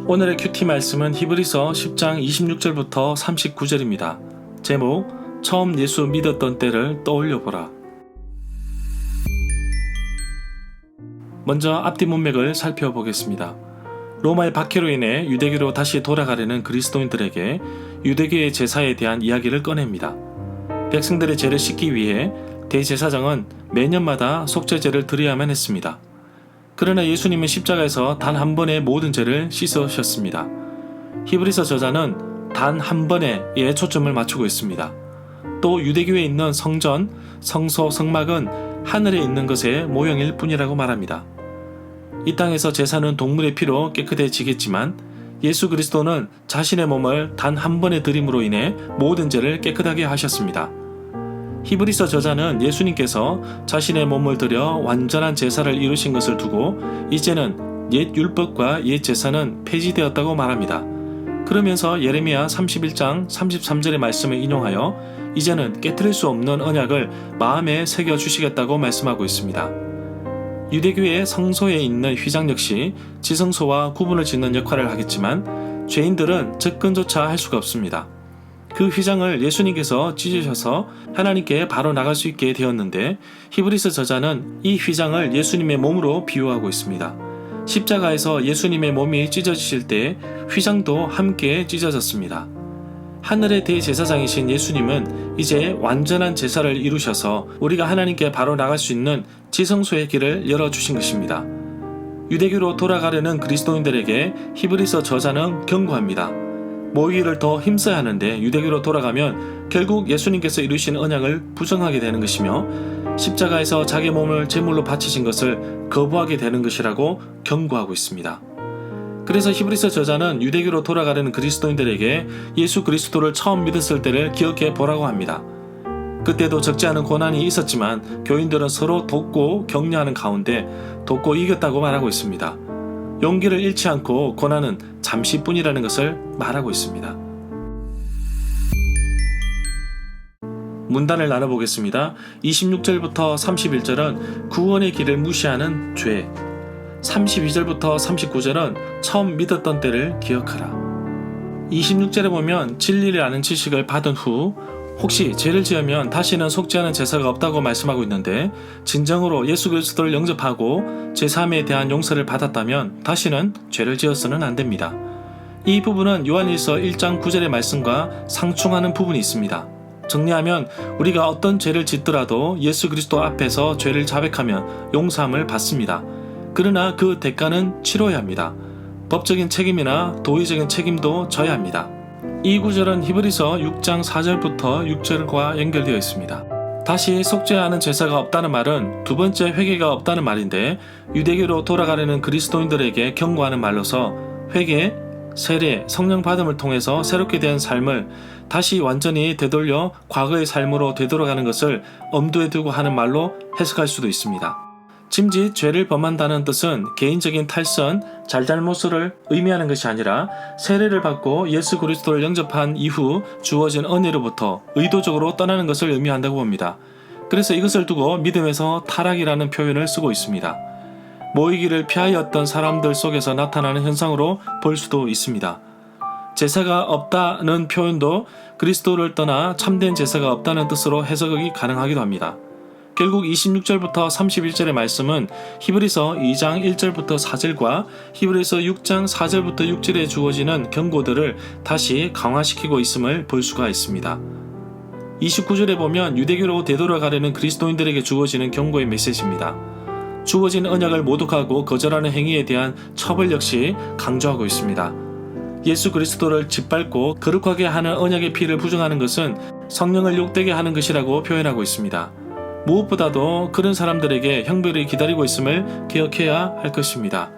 오늘의 큐티 말씀은 히브리서 10장 26절부터 39절입니다. 제목, 처음 예수 믿었던 때를 떠올려보라. 먼저 앞뒤 문맥을 살펴보겠습니다. 로마의 박해로 인해 유대교로 다시 돌아가려는 그리스도인들에게 유대교의 제사에 대한 이야기를 꺼냅니다. 백성들의 죄를 씻기 위해 대제사장은 매년마다 속죄제를 드려야만 했습니다. 그러나 예수님은 십자가에서 단 한 번의 모든 죄를 씻으셨습니다. 히브리서 저자는 단 한 번에에 초점을 맞추고 있습니다. 또 유대교에 있는 성전, 성소, 성막은 하늘에 있는 것의 모형일 뿐이라고 말합니다. 이 땅에서 제사는 동물의 피로 깨끗해지겠지만 예수 그리스도는 자신의 몸을 단 한 번의 드림으로 인해 모든 죄를 깨끗하게 하셨습니다. 히브리서 저자는 예수님께서 자신의 몸을 들여 완전한 제사를 이루신 것을 두고 이제는 옛 율법과 옛 제사는 폐지되었다고 말합니다. 그러면서 예레미야 31장 33절의 말씀을 인용하여 이제는 깨트릴 수 없는 언약을 마음에 새겨주시겠다고 말씀하고 있습니다. 유대교의 성소에 있는 휘장 역시 지성소와 구분을 짓는 역할을 하겠지만 죄인들은 접근조차 할 수가 없습니다. 그 휘장을 예수님께서 찢으셔서 하나님께 바로 나갈 수 있게 되었는데 히브리서 저자는 이 휘장을 예수님의 몸으로 비유하고 있습니다. 십자가에서 예수님의 몸이 찢어지실 때 휘장도 함께 찢어졌습니다. 하늘의 대제사장이신 예수님은 이제 완전한 제사를 이루셔서 우리가 하나님께 바로 나갈 수 있는 지성소의 길을 열어주신 것입니다. 유대교로 돌아가려는 그리스도인들에게 히브리서 저자는 경고합니다. 모이기를 더 힘써야 하는데 유대교로 돌아가면 결국 예수님께서 이루신 언약을 부정하게 되는 것이며 십자가에서 자기 몸을 제물로 바치신 것을 거부하게 되는 것이라고 경고하고 있습니다. 그래서 히브리서 저자는 유대교로 돌아가려는 그리스도인들에게 예수 그리스도를 처음 믿었을 때를 기억해 보라고 합니다. 그때도 적지 않은 고난이 있었지만 교인들은 서로 돕고 격려하는 가운데 돕고 이겼다고 말하고 있습니다. 용기를 잃지 않고 고난은 잠시뿐이라는 것을 말하고 있습니다. 문단을 나눠보겠습니다. 26절부터 31절은 구원의 길을 무시하는 죄, 32절부터 39절은 처음 믿었던 때를 기억하라. 26절에 보면 진리를 아는 지식을 받은 후 혹시 죄를 지으면 다시는 속죄하는 제사가 없다고 말씀하고 있는데 진정으로 예수 그리스도를 영접하고 제3에 대한 용서를 받았다면 다시는 죄를 지어서는 안 됩니다. 이 부분은 요한일서 1장 9절의 말씀과 상충하는 부분이 있습니다. 정리하면 우리가 어떤 죄를 짓더라도 예수 그리스도 앞에서 죄를 자백하면 용서함을 받습니다. 그러나 그 대가는 치러야 합니다. 법적인 책임이나 도의적인 책임도 져야 합니다. 이 구절은 히브리서 6장 4절부터 6절과 연결되어 있습니다. 다시 속죄하는 제사가 없다는 말은 두 번째 회개가 없다는 말인데 유대교로 돌아가려는 그리스도인들에게 경고하는 말로서 회개, 세례, 성령 받음을 통해서 새롭게 된 삶을 다시 완전히 되돌려 과거의 삶으로 되돌아가는 것을 엄두에 두고 하는 말로 해석할 수도 있습니다. 짐짓 죄를 범한다는 뜻은 개인적인 탈선, 잘잘못을 의미하는 것이 아니라 세례를 받고 예수 그리스도를 영접한 이후 주어진 은혜로부터 의도적으로 떠나는 것을 의미한다고 봅니다. 그래서 이것을 두고 믿음에서 타락이라는 표현을 쓰고 있습니다. 모이기를 피하였던 사람들 속에서 나타나는 현상으로 볼 수도 있습니다. 제사가 없다는 표현도 그리스도를 떠나 참된 제사가 없다는 뜻으로 해석이 가능하기도 합니다. 결국 26절부터 31절의 말씀은 히브리서 2장 1절부터 4절과 히브리서 6장 4절부터 6절에 주어지는 경고들을 다시 강화시키고 있음을 볼 수가 있습니다. 29절에 보면 유대교로 되돌아가려는 그리스도인들에게 주어지는 경고의 메시지입니다. 주어진 언약을 모독하고 거절하는 행위에 대한 처벌 역시 강조하고 있습니다. 예수 그리스도를 짓밟고 거룩하게 하는 언약의 피를 부정하는 것은 성령을 욕되게 하는 것이라고 표현하고 있습니다. 무엇보다도 그런 사람들에게 형벌이 기다리고 있음을 기억해야 할 것입니다.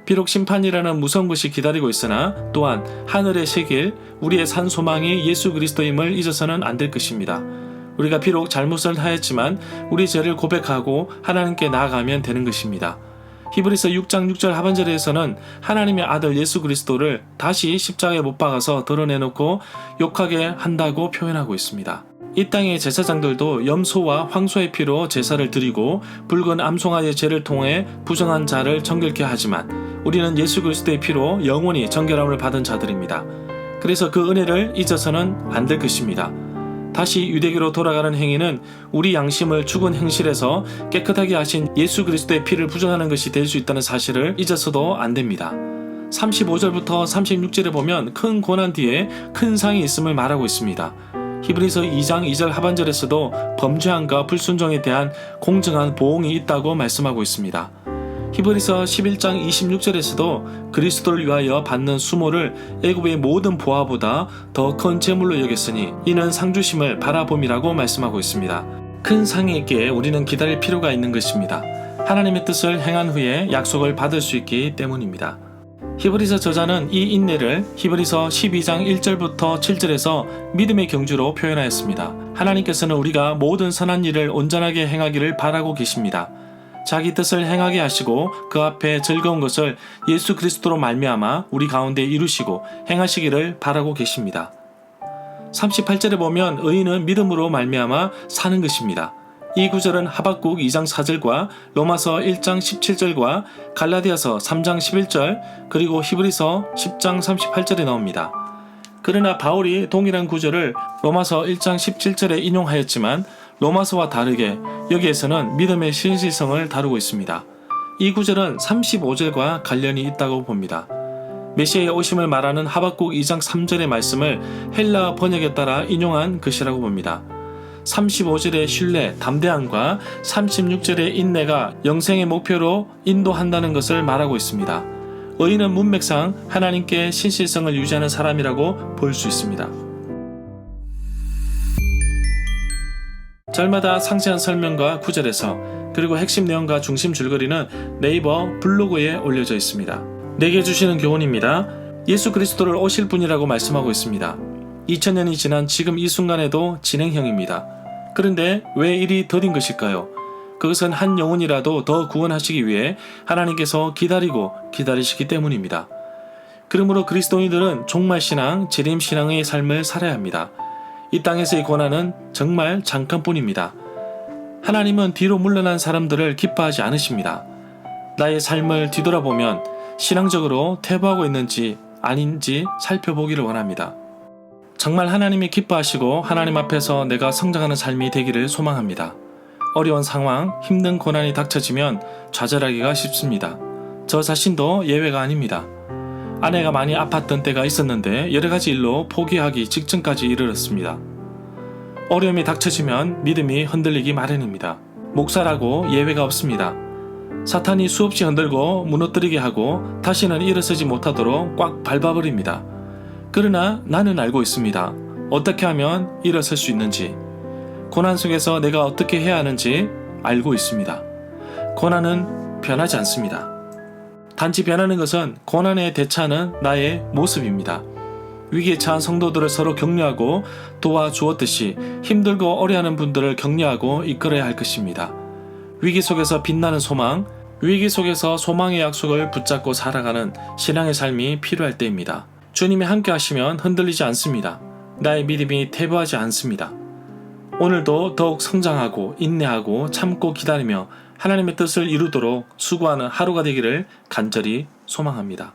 비록 심판이라는 무서운 것이 기다리고 있으나 또한 하늘의 새길 우리의 산 소망이 예수 그리스도임을 잊어서는 안 될 것입니다. 우리가 비록 잘못을 하였지만 우리 죄를 고백하고 하나님께 나아가면 되는 것입니다. 히브리서 6장 6절 하반절에서는 하나님의 아들 예수 그리스도를 다시 십자가에 못 박아서 드러내놓고 욕하게 한다고 표현하고 있습니다. 이 땅의 제사장들도 염소와 황소의 피로 제사를 드리고 붉은 암송아지의 죄를 통해 부정한 자를 정결케 하지만 우리는 예수 그리스도의 피로 영원히 정결함을 받은 자들입니다. 그래서 그 은혜를 잊어서는 안 될 것입니다. 다시 유대교로 돌아가는 행위는 우리 양심을 죽은 행실에서 깨끗하게 하신 예수 그리스도의 피를 부정하는 것이 될 수 있다는 사실을 잊어서도 안 됩니다. 35절부터 36절에 보면 큰 고난 뒤에 큰 상이 있음을 말하고 있습니다. 히브리서 2장 2절 하반절에서도 범죄함과 불순종에 대한 공정한 보응이 있다고 말씀하고 있습니다. 히브리서 11장 26절에서도 그리스도를 위하여 받는 수모를 애굽의 모든 보화보다 더 큰 재물로 여겼으니 이는 상주심을 바라봄이라고 말씀하고 있습니다. 큰 상이 있기에 우리는 기다릴 필요가 있는 것입니다. 하나님의 뜻을 행한 후에 약속을 받을 수 있기 때문입니다. 히브리서 저자는 이 인내를 히브리서 12장 1절부터 7절에서 믿음의 경주로 표현하였습니다. 하나님께서는 우리가 모든 선한 일을 온전하게 행하기를 바라고 계십니다. 자기 뜻을 행하게 하시고 그 앞에 즐거운 것을 예수 그리스도로 말미암아 우리 가운데 이루시고 행하시기를 바라고 계십니다. 38절에 보면 의인은 믿음으로 말미암아 사는 것입니다. 이 구절은 하박국 2장 4절과 로마서 1장 17절과 갈라디아서 3장 11절 그리고 히브리서 10장 38절에 나옵니다. 그러나 바울이 동일한 구절을 로마서 1장 17절에 인용하였지만 로마서와 다르게 여기에서는 믿음의 신실성을 다루고 있습니다. 이 구절은 35절과 관련이 있다고 봅니다. 메시아의 오심을 말하는 하박국 2장 3절의 말씀을 헬라어 번역에 따라 인용한 것이라고 봅니다. 35절의 신뢰, 담대함과 36절의 인내가 영생의 목표로 인도한다는 것을 말하고 있습니다. 의인은 문맥상 하나님께 신실성을 유지하는 사람이라고 볼 수 있습니다. 절마다 상세한 설명과 구절에서 그리고 핵심 내용과 중심 줄거리는 네이버 블로그에 올려져 있습니다. 내게 주시는 교훈입니다. 예수 그리스도를 오실 분이라고 말씀하고 있습니다. 2000년이 지난 지금 이 순간에도 진행형입니다. 그런데 왜 이리 더딘 것일까요? 그것은 한 영혼이라도 더 구원하시기 위해 하나님께서 기다리시기 때문입니다. 그러므로 그리스도인들은 종말신앙, 재림신앙의 삶을 살아야 합니다. 이 땅에서의 고난은 정말 잠깐뿐입니다. 하나님은 뒤로 물러난 사람들을 기뻐하지 않으십니다. 나의 삶을 뒤돌아보면 신앙적으로 퇴보하고 있는지 아닌지 살펴보기를 원합니다. 정말 하나님이 기뻐하시고 하나님 앞에서 내가 성장하는 삶이 되기를 소망합니다. 어려운 상황, 힘든 고난이 닥쳐지면 좌절하기가 쉽습니다. 저 자신도 예외가 아닙니다. 아내가 많이 아팠던 때가 있었는데 여러 가지 일로 포기하기 직전까지 이르렀습니다. 어려움이 닥쳐지면 믿음이 흔들리기 마련입니다. 목사라고 예외가 없습니다. 사탄이 수없이 흔들고 무너뜨리게 하고 다시는 일어서지 못하도록 꽉 밟아버립니다. 그러나 나는 알고 있습니다. 어떻게 하면 일어설 수 있는지, 고난 속에서 내가 어떻게 해야 하는지 알고 있습니다. 고난은 변하지 않습니다. 단지 변하는 것은 고난에 대처하는 나의 모습입니다. 위기에 처한 성도들을 서로 격려하고 도와주었듯이 힘들고 어려워하는 분들을 격려하고 이끌어야 할 것입니다. 위기 속에서 빛나는 소망, 위기 속에서 소망의 약속을 붙잡고 살아가는 신앙의 삶이 필요할 때입니다. 주님이 함께 하시면 흔들리지 않습니다. 나의 믿음이 퇴보하지 않습니다. 오늘도 더욱 성장하고 인내하고 참고 기다리며 하나님의 뜻을 이루도록 수고하는 하루가 되기를 간절히 소망합니다.